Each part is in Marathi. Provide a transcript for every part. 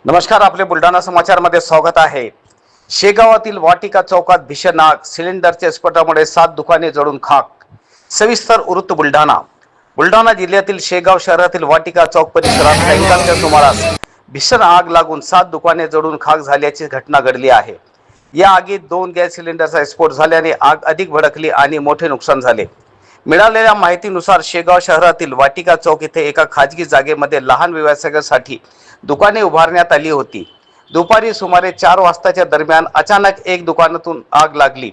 नमस्कार, आपले बुलढाणा समाचारमध्ये स्वागत आहे। शेगावातील वाटिका चौकात भीषण आग, सिलेंडरच्या स्फोटामुळे 7 दुकाने जळून खाक। सविस्तर वृत्त बुलढाणा जिल्ह्यातील शेगाव शहरातील वाटिका चौक परिसरात सायंकाळच्या सुमारास भीषण आग लागून 7 दुकाने जळून खाक झाल्याची घटना घडली आहे। या आगीत 2 गॅस सिलेंडरचा स्फोट झाल्याने आग अधिक भडकली आणि मोठे नुकसान झाले। मिळालेल्या माहितीनुसार शेगाव शहरातील वाटिका चौक येथे एका खाजगी जागेमध्ये लहान व्यवसायासाठी दुकाने उभारण्यात आली होती। दुपारी सुमारे 4 वाजताच्या दरम्यान अचानक एक दुकानातून आग लागली।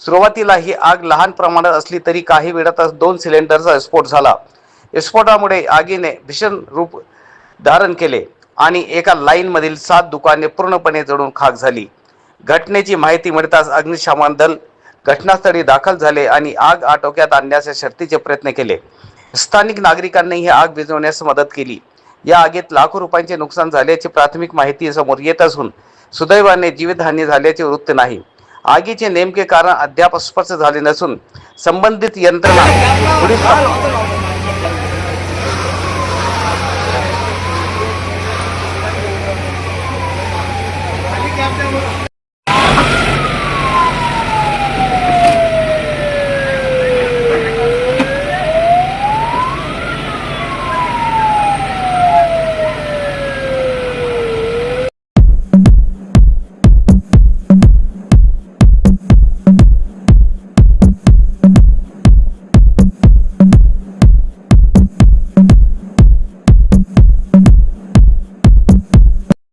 सुरुवातीला ही आग लहान प्रमाणात असली तरी काही वेळातच 2 सिलेंडरचा स्फोट झाला। स्फोटामुळे आगीने भीषण रूप धारण केले आणि एका लाईन मधील 7 दुकाने पूर्णपणे जळून खाक झाली। घटनेची माहिती मिळताच अग्निशमन दल घटनास्थळी दाखल झाले आणि आग आटोक्यात आणण्याचे शर्थीचे प्रयत्न केले। स्थानिक नागरिकांनी ही आग विझवण्यास मदत केली। या आगीत लाखो रुपयांचे नुकसान झाल्याची प्राथमिक माहिती समोर येत असून सुदैवाने जीवितहानी झाल्याचे वृत्त नाही। आगीचे नेमके कारण अद्याप स्पष्ट झाले नसून संबंधित यंत्रणा पुढील